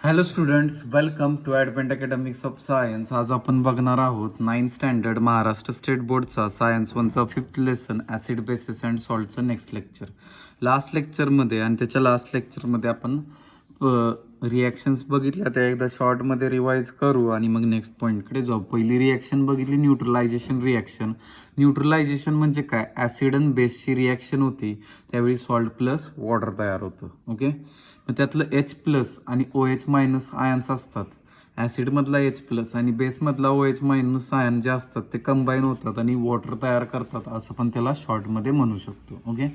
Hello students, welcome to Advent Academics of Science. आज आपण बघणार आहोत 9th स्टँडर्ड महाराष्ट्र स्टेट बोर्डचा सायन्स 1चा 5th lesson acid basis and सॉल्टचं नेक्स्ट लेक्चर. लास्ट लेक्चरमध्ये आणि त्याच्या लास्ट लेक्चरमध्ये आपण रिॲक्शन्स बघितल्या, त्या एकदा शॉर्टमध्ये रिवाईज करू आणि मग नेक्स्ट पॉईंटकडे जाऊ. पहिली रिॲक्शन बघितली न्यूट्रलायझेशन रिॲक्शन. न्यूट्रलायझेशन म्हणजे काय? ॲसिड आणि बेसची रिॲक्शन होती, त्यावेळी सॉल्ट प्लस वॉटर तयार होतं. ओके, मग त्यातलं H प्लस आणि OH मायनस आयन्स असतात. ॲसिडमधला H प्लस आणि बेसमधला OH मायनस आयन जे असतात ते कंबाईन होतात आणि वॉटर तयार करतात, असं पण त्याला शॉर्टमध्ये म्हणू शकतो. Okay,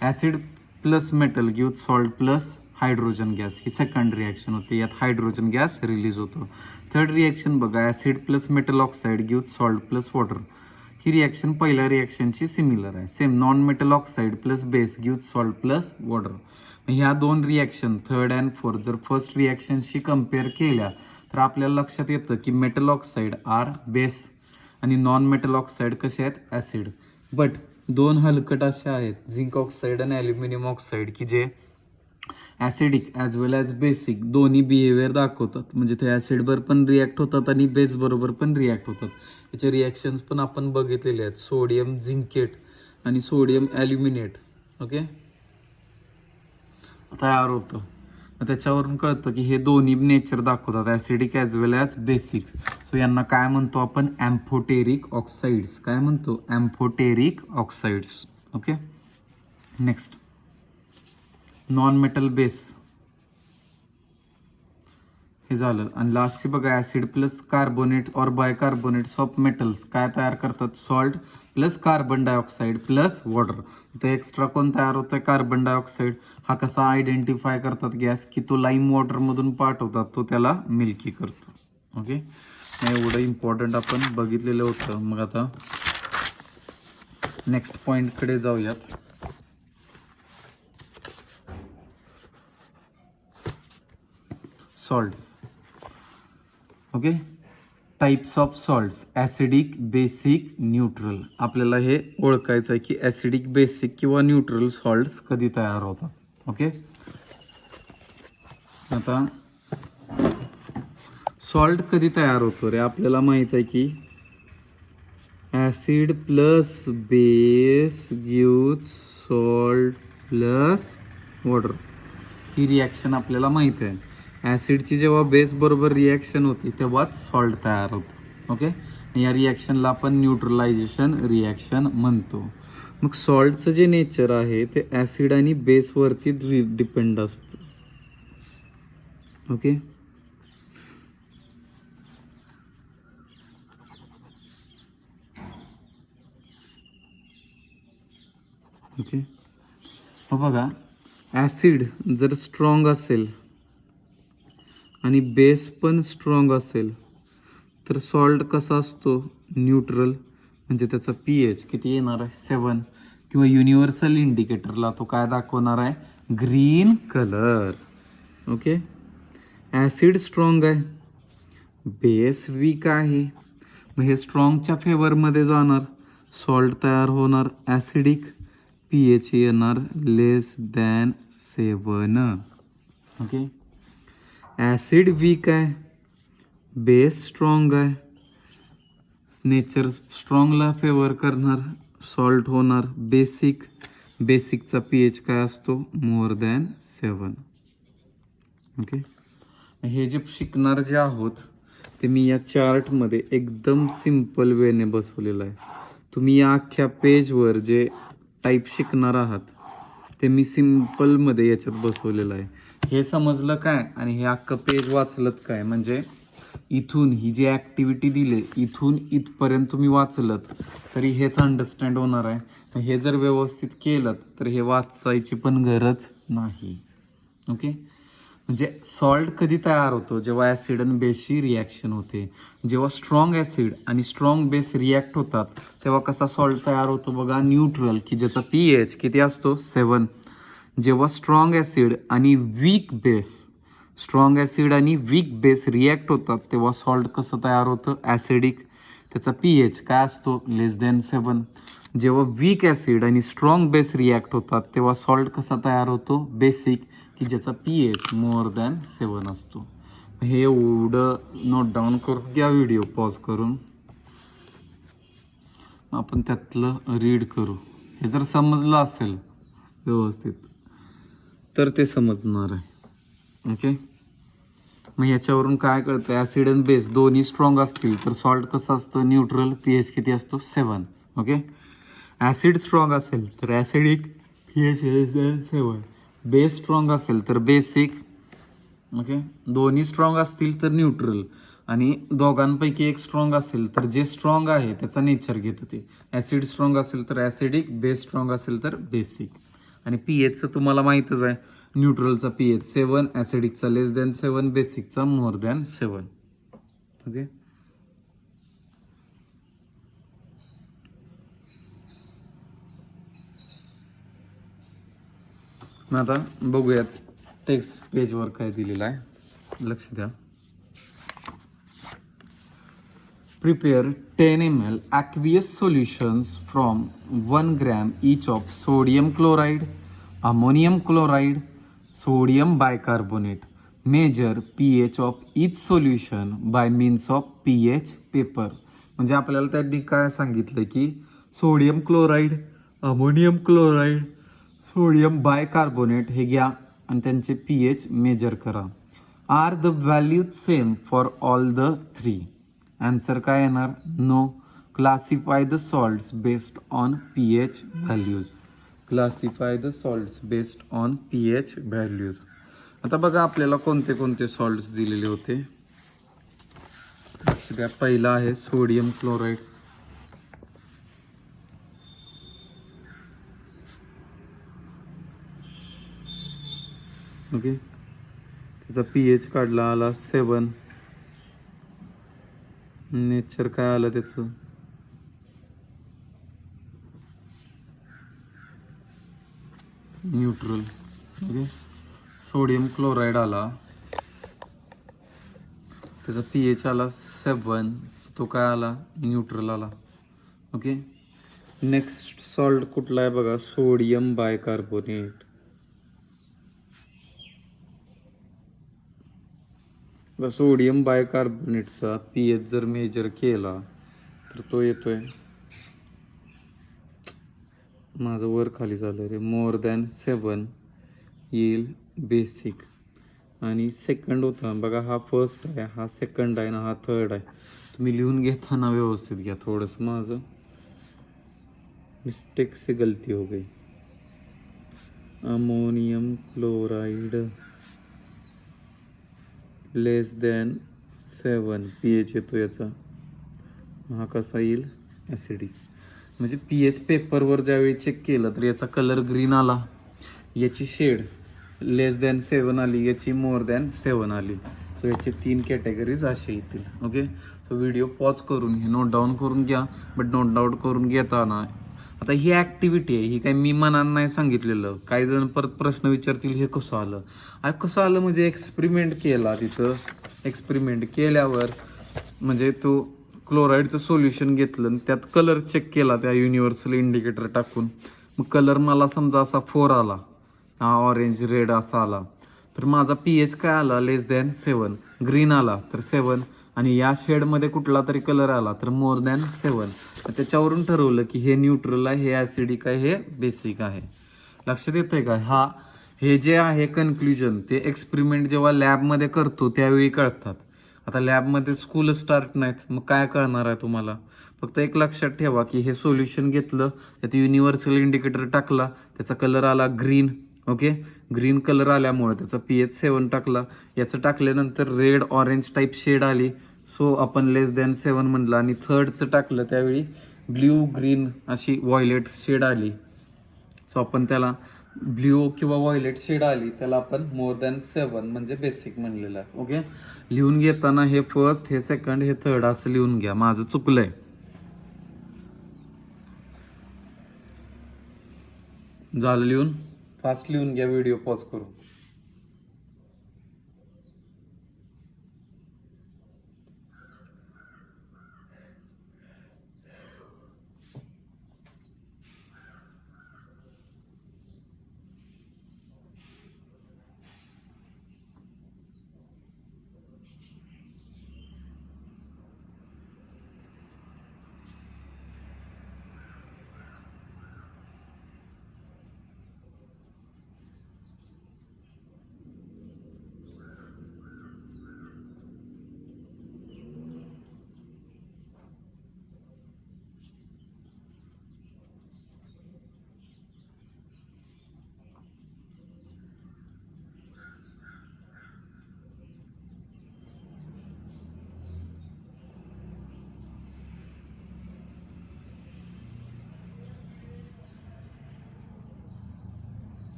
acid plus metal give salt plus hydrogen gas, ही सेकंड रिॲक्शन होती. यात हायड्रोजन गॅस रिलीज होतो. थर्ड रिॲक्शन बघा, acid plus metal oxide give salt plus water. ही रिॲक्शन पहिल्या रिॲक्शनची सिमिलर आहे. Same non metal oxide plus base give salt plus water. ह्या दोन रिॲक्शन थर्ड अँड फोर्थ जर फर्स्ट रिॲक्शनशी कम्पेअर केल्या तर आपल्याला लक्षात येतं की मेटल ऑक्साईड आर बेस आणि नॉन मेटल ऑक्साईड कसे आहेत? ॲसिड. बट दोन हलकट असे आहेत, झिंक ऑक्साईड आणि ॲल्युमिनियम ऑक्साईड, की जे acidic as well as basic दोन्ही बिहेवियर दाखवतात. म्हणजे ते ॲसिडवर पण रिॲक्ट होतात आणि बेस बरोबर पण रिॲक्ट होतात. याचे रिॲक्शन्स पण आपण बघितलेले आहेत, सोडियम झिंकेट आणि सोडियम ॲल्युमिनेट. ओके, तयार होतं. त्याच्यावरून कळतं की हे दोन्ही नेचर दाखवतात, acidic as well as basic. So यांना काय म्हणतो आपण? Amphoteric oxides. काय म्हणतो? Amphoteric oxides. Okay, next non metal base हे झालं. आणि लास्टची बघा, ॲसिड प्लस कार्बोनेट और बायकार्बोनेट्स ऑफ मेटल्स काय तयार करतात? Salt plus carbon dioxide plus water. तर एक्स्ट्रा कोण तयार होतं? Carbon dioxide. हा कसा आयडेंटिफाय करतात गॅस? की तो लाईम वॉटरमधून पाठवतात, तो त्याला मिल्की करतो. ओके, एवढं इम्पॉर्टंट आपण बघितलेलं होतं. मग आता नेक्स्ट पॉईंटकडे जाऊयात. Salts. Okay, types of salts, acidic, basic, neutral. आपल्याला हे ओळखायचं आहे की ॲसिडिक, बेसिक किंवा न्यूट्रल सॉल्ट्स कधी तयार होतात. ओके, आता सॉल्ट कधी तयार होतो रे? आपल्याला माहित आहे की acid plus base give salt plus water. ही रिॲक्शन आपल्याला माहिती आहे. ॲसिडची जेव्हा बेस बरोबर रिॲक्शन होती तेव्हाच सॉल्ट तयार होतो. ओके, या रिॲक्शनला आपण न्यूट्रलायझेशन रिॲक्शन म्हणतो. मग सॉल्टचं जे नेचर आहे ते ॲसिड आणि बेसवरती डिपेंड असतं. ओके, ओके, मग बघा, ॲसिड जर स्ट्रॉंग असेल आणि बेस पण स्ट्रॉंग असेल तर सॉल्ट कसा असतो? न्यूट्रल. म्हणजे त्याचा pH किती येणार आहे? 7. किंवा युनिव्हर्सल इंडिकेटरला तो काय दाखवणार आहे? Green colour. Okay, acid strong आहे, बेस वीक आहे, मग हे स्ट्रॉंगच्या फेवरमध्ये जाणार, सॉल्ट तयार होणार ॲसिडिक, pH येणार लेस दॅन 7. ओके, ॲसिड वीक आहे, बेस स्ट्रॉंग आहे, नेचर स्ट्रॉंगला फेवर करणार, सॉल्ट होणार बेसिक. बेसिकचा pH काय असतो? More than 7. ओके, हे जे शिकणार जे आहोत ते मी या चार्टमध्ये एकदम सिम्पल वेने बसवलेलं आहे. तुम्ही या अख्ख्या पेजवर जे टाईप शिकणार आहात ते मी सिम्पलमध्ये याच्यात बसवलेलं आहे. हे समजलं काय आणि हे अख्खं पेज वाचलं काय? म्हणजे इथून ही जी ॲक्टिव्हिटी दिली इथून इथपर्यंत तुम्ही वाचलं तरी हेच अंडरस्टँड होणार आहे. हे जर व्यवस्थित केलं तर हे वाचायची पण गरज नाही. ओके, म्हणजे सॉल्ट कधी तयार होतो? जेव्हा ॲसिड आणि बेसची रिॲक्शन होते. जेव्हा स्ट्रॉंग ॲसिड आणि स्ट्रॉंग बेस रिॲक्ट होतात तेव्हा कसा सॉल्ट तयार होतो? बघा, न्यूट्रल, की ज्याचा pH किती असतो? 7. जेव्हा स्ट्रॉंग ॲसिड आणि वीक बेस रिॲक्ट होतात तेव्हा सॉल्ट कसं तयार होतं? ॲसिडिक. त्याचा pH काय असतो? लेस दॅन 7. जेव्हा वीक ॲसिड आणि स्ट्रॉंग बेस रिॲक्ट होतात तेव्हा सॉल्ट कसा तयार होतो? बेसिक, की ज्याचा pH मोर दॅन 7 असतो. हे एवढं नोट डाऊन करून घ्या व्हिडिओ पॉज करून, आपण त्यातलं रीड करू. हे जर समजलं असेल व्यवस्थित तर ते समजणार आहे. ओके, मग ह्याच्यावरून काय कळतं, ॲसिड आणि बेस दोन्ही स्ट्रॉंग असतील तर सॉल्ट कसं असतं, न्यूट्रल, pH किती असतो 7. ओके, ॲसिड स्ट्रॉंग असेल तर ॲसिडिक, pH लेस दॅन 7. बेस स्ट्रॉंग असेल तर बेसिक. ओके, दोन्ही स्ट्रॉंग असतील तर न्यूट्रल, आणि दोघांपैकी एक स्ट्रॉंग असेल तर जे स्ट्रॉंग आहे त्याचा नेचर घेतं ते. ॲसिड स्ट्रॉंग असेल तर ॲसिडिक, बेस स्ट्रॉंग असेल तर बेसिक. आणि pHचं तुम्हाला माहीतच आहे, न्यूट्रलचा pH 7, ॲसिडिकचा लेस दॅन 7, बेसिकचा मोर दॅन 7. ओके, मग आता बघूयात टेक्स्ट पेजवर काय दिलेलं आहे, लक्ष द्या. Prepare 10 ml aqueous solutions from 1 gram each of sodium chloride, ammonium chloride, sodium bicarbonate. Measure pH of each solution by means of pH paper. म्हणजे आपल्याला त्यांनी काय सांगितलं की sodium chloride, ammonium chloride, sodium bicarbonate हे घ्या आणि त्यांचे pH मेजर करा. Are the value same for all the 3? Answer काय येणार, no. Classify the salts based on pH values. Classify the salts based on pH values. आता बघा आपल्याला कोणते कोणते सॉल्ट्स दिलेले होते. सगळ्यात पहिला आहे सोडियम क्लोराईड. ओके, त्याचा pH काढला, आला 7. नेचर काय आलं त्याचं, न्यूट्रल. ओके, सोडियम क्लोराईड आला, त्याचा pH आला 7, तो काय आला, न्यूट्रल आला. ओके, नेक्स्ट सॉल्ट कुठला आहे बघा, सोडियम बायकार्बोनेट. सोडियम बायकार्बोनेटचा pH जर मेजर केला तर तो येतोय, माझं वर खाली झालं रे, मोर दॅन 7 येईल बेसिक. आणि सेकंड होता बघा, हा फर्स्ट आहे, हा सेकंड आहे ना, हा थर्ड आहे. तुम्ही लिहून घेताना व्यवस्थित घ्या, थोडंसं माझं मिस्टेक से गलती हो गई. अमोनियम क्लोराइड लेस दॅन 7 pH येतो याचा, हा कसा येईल, ॲसिडिक. म्हणजे pH पेपरवर ज्यावेळी चेक केलं तर याचा कलर ग्रीन आला, याची शेड लेस दॅन 7 आली, याची मोर दॅन 7 आली. सो याचे 3 कॅटेगरीज असे येतील. ओके, सो व्हिडिओ पॉज करून हे नोट डाऊन करून घ्या. बट नोट डाऊन करून घेताना आता ही ॲक्टिव्हिटी आहे, ही काही मी मनानं नाही सांगितलेलं. काही जण परत प्रश्न विचारतील हे कसं आलं. अरे कसं आलं म्हणजे एक्सपेरिमेंट केला, तिथं एक्सपेरिमेंट केल्यावर म्हणजे तो क्लोराईडचं सोल्युशन घेतलं आणि त्यात कलर चेक केला त्या युनिव्हर्सल इंडिकेटर टाकून. मग कलर मला समजा असा 4 आला, हा ऑरेंज रेड असा आला, तर माझा pH काय आला, लेस दॅन 7. ग्रीन आला तर 7, आणि या शेडमध्ये कुठला तरी कलर आला तर मोर दॅन 7. त्याच्यावरून ठरवलं की हे न्यूट्रल आहे, हे ॲसिडिक आहे, हे बेसिक आहे. लक्षात येतंय का, हे जे आहे कन्क्ल्युजन ते एक्सपेरिमेंट जेव्हा लॅबमध्ये करतो त्यावेळी कळतात. आता लॅबमध्ये स्कूल स्टार्ट नाहीत, मग काय कळणार आहे तुम्हाला. फक्त एक लक्षात ठेवा की हे सोल्युशन घेतलं, त्यात युनिव्हर्सल इंडिकेटर टाकला, त्याचा कलर आला ग्रीन. ओके, ग्रीन कलर आल्यामुळे त्याचा pH 7 टाकला, याचं टाकल्यानंतर रेड ऑरेंज टाईप शेड आली, सो आपण लेस दॅन 7 म्हणलं. आणि थर्डचं टाकलं त्यावेळी ब्ल्यू ग्रीन अशी व्हायलेट शेड आली, सो आपण त्याला ब्ल्यू किंवा व्हायलेट शेड आली त्याला आपण मोर दॅन 7 म्हणजे बेसिक म्हणलेलं आहे. ओके, लिहून घेताना हे फर्स्ट, हे सेकंड, हे थर्ड असं लिहून घ्या. माझं चुकलंय, झालं लिहून, फास्ट लिहून घ्या, व्हिडिओ पॉज करू.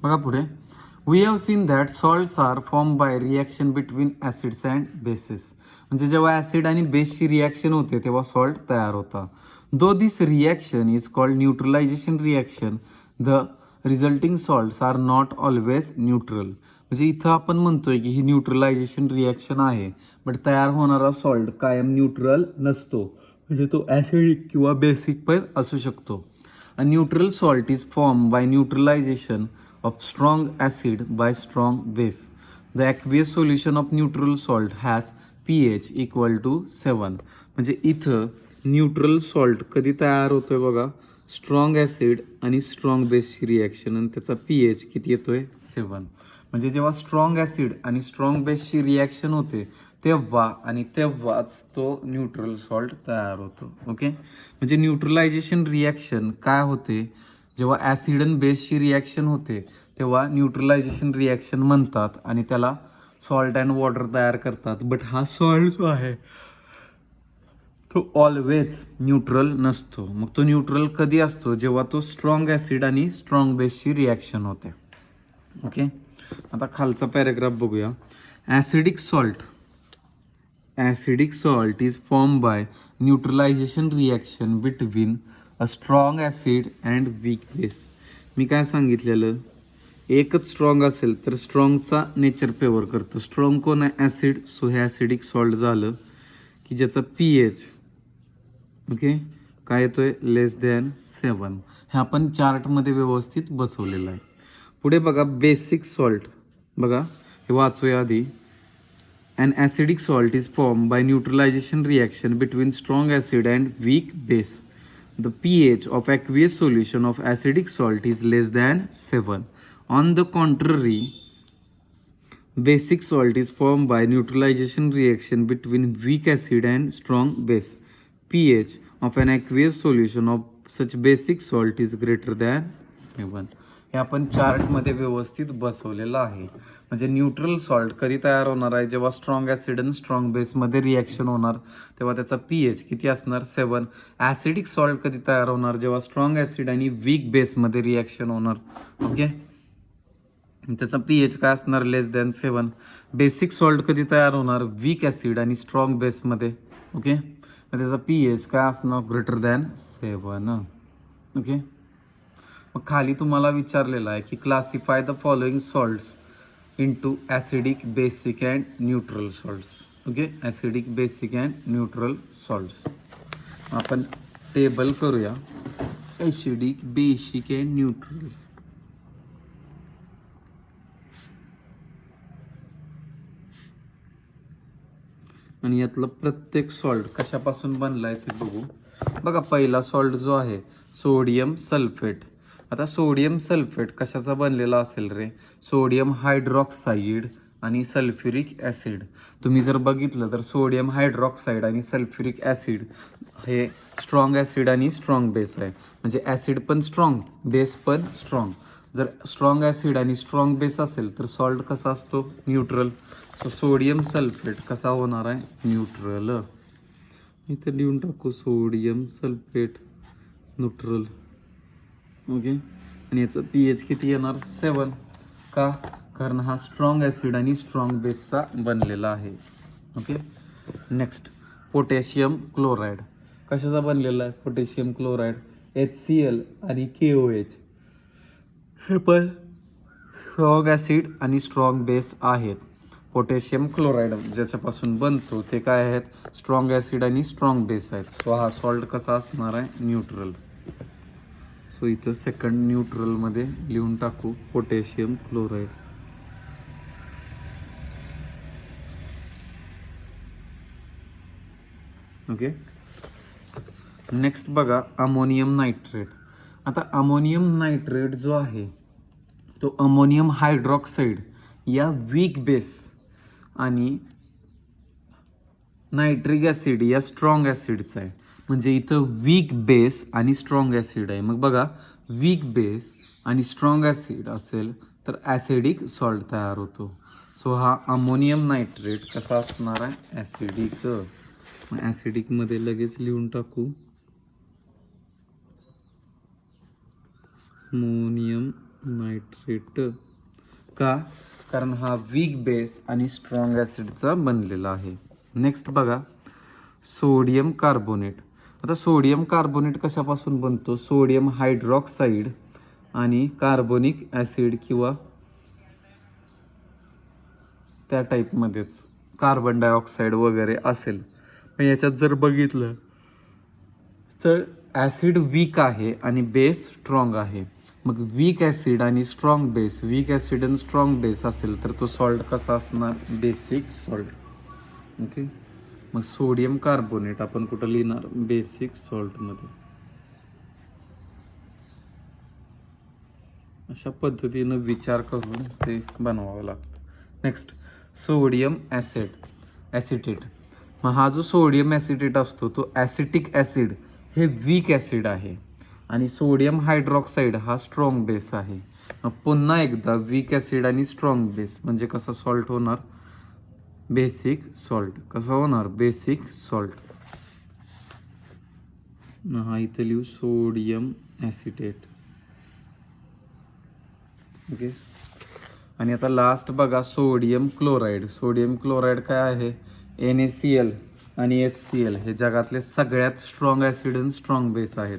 बघा पुढे, we have seen that salts are form by reaction between acids and bases. म्हणजे जेव्हा ॲसिड आणि बेसची रिॲक्शन होते तेव्हा सॉल्ट तयार होता. Though this reaction is called neutralization reaction, the resulting salts are not always neutral. म्हणजे इथं आपण म्हणतोय की ही न्यूट्रलायझेशन रिॲक्शन आहे, बट तयार होणारा सॉल्ट कायम न्यूट्रल नसतो. म्हणजे तो ॲसिडिक किंवा बेसिक पण असू शकतो. A neutral salt is form by neutralisation of strong acid by strong base. The aqueous solution of neutral salt has pH equal to 7. म्हणजे इथं न्यूट्रल सॉल्ट कधी तयार होतोय बघा, स्ट्रॉंग ॲसिड आणि स्ट्रॉंग बेसची रिॲक्शन, आणि त्याचा pH किती येतोय 7. म्हणजे जेव्हा स्ट्रॉंग ॲसिड आणि स्ट्रॉंग बेसची रिॲक्शन होते तेव्हाच तो न्यूट्रल सॉल्ट तयार होतो. ओके, म्हणजे न्यूट्रलायझेशन रिॲक्शन काय होते, जेव्हा ॲसिड आणि बेसची रिॲक्शन होते तेव्हा न्यूट्रलायझेशन रिॲक्शन म्हणतात आणि त्याला सॉल्ट अँड वॉटर तयार करतात. बट हा सॉल्ट जो आहे तो ऑलवेज न्यूट्रल नसतो. मग तो न्यूट्रल कधी असतो, जेव्हा तो स्ट्रॉंग ॲसिड आणि स्ट्रॉंग बेसची रिॲक्शन होते. ओके, आता खालचा पॅरेग्राफ बघूया. Acidic salt is form by neutralization reaction between a strong acid and weak base. मी काय सांगितलेलं, एकच स्ट्रॉंग असेल तर स्ट्रॉंगचा नेचर फेवर करतं. स्ट्रॉंग कोण आहे, ॲसिड. सो हे ॲसिडिक सॉल्ट झालं की ज्याचा pH ओके काय येतोय, लेस दॅन 7. हे आपण चार्टमध्ये व्यवस्थित बसवलेलं आहे. पुढे बघा, बेसिक सॉल्ट. बघा हे वाचूया आधी. An acidic salt is formed by neutralization reaction between strong acid and weak base. The pH of aqueous solution of acidic salt is less than 7. On the contrary, basic salt is formed by neutralization reaction between weak acid and strong base. pH of an aqueous solution of such basic salt is greater than 7. हे आपण चार्टमध्ये व्यवस्थित बसवलेलं आहे. म्हणजे neutral salt कधी तयार होणार आहे, जेव्हा स्ट्रॉंग ॲसिड आणि स्ट्रॉंग बेसमध्ये रिॲक्शन होणार तेव्हा त्याचा pH किती असणार, 7. ॲसिडिक सॉल्ट कधी तयार होणार, जेव्हा स्ट्रॉंग ॲसिड आणि वीक बेसमध्ये रिॲक्शन होणार. ओके, त्याचा pH काय असणार, लेस दॅन 7. बेसिक सॉल्ट कधी तयार होणार, वीक ॲसिड आणि स्ट्रॉंग बेसमध्ये. ओके, त्याचा pH काय असणार, ग्रेटर दॅन 7. ओके, मग खाली तुम्हाला विचारलेलं आहे की classify the following salts into acidic, basic and neutral salts. Okay, acidic, basic and neutral salts. आपण टेबल करूया, ॲसिडिक, बेसिक अँड न्यूट्रल. आणि यातलं प्रत्येक सॉल्ट कशापासून बनला आहे ते बघू. बघा, पहिला सॉल्ट जो आहे सोडियम सल्फेट. आता सोडियम सल्फेट कशाचा बनलेला असेल रे, सोडियम हायड्रॉक्साईड आणि सल्फ्युरिक ॲसिड. तुम्ही जर बघितलं तर सोडियम हायड्रॉक्साईड आणि सल्फ्युरिक ॲसिड हे स्ट्रॉंग ॲसिड आणि स्ट्रॉंग बेस आहे. म्हणजे ॲसिड पण स्ट्रॉंग, बेस पण स्ट्रॉंग. जर स्ट्रॉंग ॲसिड आणि स्ट्रॉंग बेस असेल तर सॉल्ट कसा असतो, न्यूट्रल. सो सोडियम सल्फेट कसा होणार आहे, न्यूट्रल. इथं लिहून टाकू, सोडियम सल्फेट न्यूट्रल. ओके, आणि याचं pH किती येणार, 7. का, कारण हा स्ट्रॉंग ॲसिड आणि स्ट्रॉंग बेसचा बनलेला आहे. Okay, next potassium chloride. कशाचा बनलेला आहे पोटॅशियम क्लोराईड, HCl आणि KOH. हे पण स्ट्रॉंग ॲसिड आणि स्ट्रॉंग बेस आहेत. पोटॅशियम क्लोराईड ज्याच्यापासून बनतो ते काय आहेत, स्ट्रॉंग ॲसिड आणि स्ट्रॉंग बेस आहेत. सो हा सॉल्ट कसा असणार आहे, न्यूट्रल. सो इथं सेकंड न्यूट्रलमध्ये लिहून टाकू पोटॅशियम क्लोराईड. ओके, नेक्स्ट बघा, अमोनियम नायट्रेट. आता अमोनियम नायट्रेट जो आहे तो अमोनियम हायड्रॉक्साईड या वीक बेस आणि नायट्रिक ॲसिड या स्ट्रॉंग ॲसिडचा आहे. म्हणजे इथं वीक बेस आणि स्ट्रॉंग ॲसिड आहे. मग बघा, वीक बेस आणि स्ट्रॉंग ॲसिड असेल तर ॲसिडिक सॉल्ट तयार होतो. सो हा अमोनियम नायट्रेट कसा असणार आहे, ॲसिडिक. मग ॲसिडिकमध्ये लगेच लिहून टाकू अमोनियम नायट्रेट. का? कारण हा वीक बेस आणि स्ट्रॉंग ॲसिडचा बनलेला आहे. नेक्स्ट बघा, सोडियम कार्बोनेट. आता सोडियम कार्बोनेट कशापासून बनतो? सोडियम हायड्रॉक्साईड आणि कार्बोनिक ॲसिड किंवा त्या टाईपमध्येच कार्बन डायऑक्साईड वगैरे असेल. पण याच्यात जर बघितलं तर ॲसिड वीक आहे आणि बेस स्ट्रॉंग आहे. मग वीक ॲसिड आणि स्ट्रॉंग बेस, वीक ॲसिड आणि स्ट्रॉंग बेस असेल तर तो सॉल्ट कसा असणार? Basic salt. ओके. मग सोडियम कार्बोनेट आपण कुठं लिहिणार? बेसिक सॉल्टमध्ये. अशा पद्धतीनं विचार करून ते बनवावं लागतं. Next, sodium acetate. मग हा जो सोडियम ॲसिटेट असतो तो ॲसिटिक ॲसिड हे वीक ॲसिड आहे आणि सोडियम हायड्रॉक्साईड हा स्ट्रॉंग बेस आहे. मग पुन्हा एकदा वीक ॲसिड आणि स्ट्रॉंग बेस म्हणजे कसा सॉल्ट होणार? Basic salt. कसं होणार? Basic salt. हा इथं लिहू सोडियम ॲसिटेट. ओके. आणि आता लास्ट बघा, सोडियम क्लोराईड. सोडियम क्लोराईड काय आहे? NaCl आणि HCl हे जगातले सगळ्यात स्ट्रॉंग ॲसिड आणि स्ट्रॉंग बेस आहेत.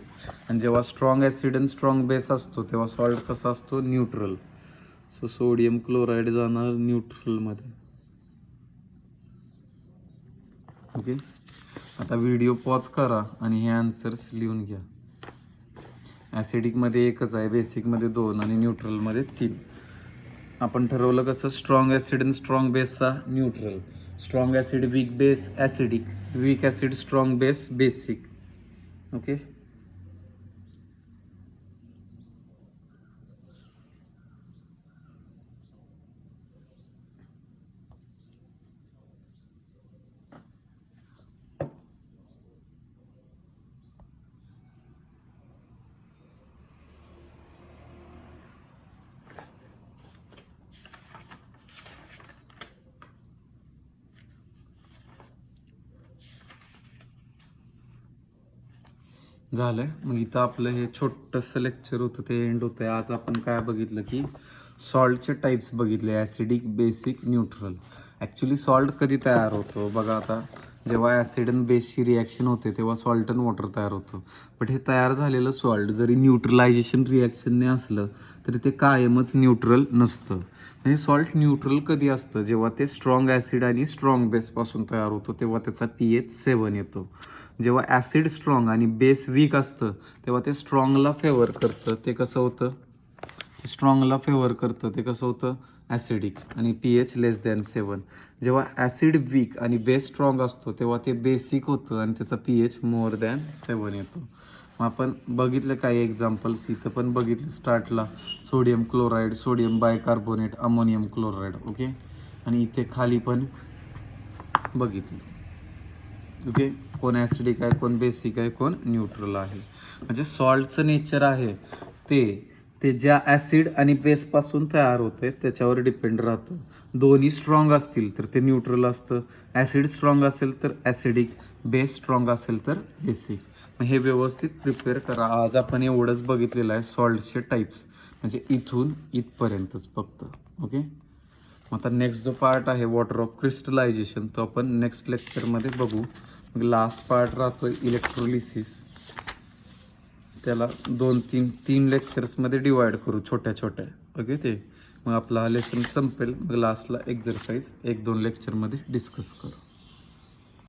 आणि जेव्हा स्ट्रॉंग ॲसिड आणि स्ट्रॉंग बेस असतो तेव्हा सॉल्ट कसा असतो? न्यूट्रल. सो सोडियम क्लोराईड जाणार न्यूट्रलमध्ये. ओके. आता व्हिडिओ पॉज करा आणि हे आन्सर्स लिहून घ्या. ॲसिडिकमध्ये एकच आहे, बेसिकमध्ये 2 आणि न्यूट्रलमध्ये 3. आपण ठरवलं कसं? स्ट्रॉंग ॲसिड आणि स्ट्रॉंग बेसचा neutral, strong acid weak base acidic, weak acid strong base basic. Okay. झालं. मग इथं आपलं हे छोटंसं लेक्चर होतं ते एंड होतं. आज आपण काय बघितलं की सॉल्टचे टाईप्स बघितले, acidic, basic, neutral. Actually salt कधी तयार होतो बघा, आता जेव्हा ॲसिड आणि बेसची रिॲक्शन होते तेव्हा सॉल्ट आणि वॉटर तयार होतो. बट हे तयार झालेलं सॉल्ट जरी न्यूट्रलायझेशन रिॲक्शनने असलं तरी ते कायमच न्यूट्रल नसतं. म्हणजे सॉल्ट न्यूट्रल कधी असतं? जेव्हा ते स्ट्रॉंग ॲसिड आणि स्ट्रॉंग बेसपासून तयार होतो तेव्हा त्याचा pH 7 येतो. जेव्हा ॲसिड स्ट्रॉंग आणि बेस वीक असतं तेव्हा ते स्ट्रॉंगला फेवर करतं. ते कसं होतं? स्ट्रॉंगला फेवर करतं. ते कसं होतं? ॲसिडिक आणि pH <7. जेव्हा ॲसिड वीक आणि बेस स्ट्रॉंग असतो तेव्हा ते बेसिक होतं आणि त्याचा pH <7 येतो. मग आपण बघितलं काही एक्झाम्पल्स इथं पण बघितलं स्टार्टला, sodium chloride, sodium bicarbonate, ammonium chloride. Okay. आणि इथे खाली पण बघितलं. ओके. कोण ॲसिडिक आहे, कोण बेसिक आहे, कोण न्यूट्रल आहे. म्हणजे सॉल्टचं नेचर आहे ते ज्या ॲसिड आणि बेसपासून तयार होते त्याच्यावर डिपेंड राहतं. दोन्ही स्ट्रॉंग असतील तर ते न्यूट्रल असतं, ॲसिड स्ट्रॉंग असेल तर ॲसिडिक, बेस स्ट्रॉंग असेल तर बेसिक. मग हे व्यवस्थित प्रिपेअर करा. आज आपण एवढंच बघितलेलं आहे सॉल्टचे टाईप्स, म्हणजे इथून इथपर्यंतच फक्त. ओके. आता नेक्स्ट जो पार्ट आहे वॉटर ऑफ क्रिस्टलायझेशन तो आपण नेक्स्ट लेक्चरमध्ये बघू. मग लास्ट पार्ट राहतो इलेक्ट्रोलिसिस. त्याला 2-3 लेक्चर्समध्ये डिवाइड करू छोट्या छोट्या. ओके. ते मग आपला लेसन संपेल. मग लास्टला एक्झरसाइज 1-2 लेक्चरमध्ये डिस्कस करू.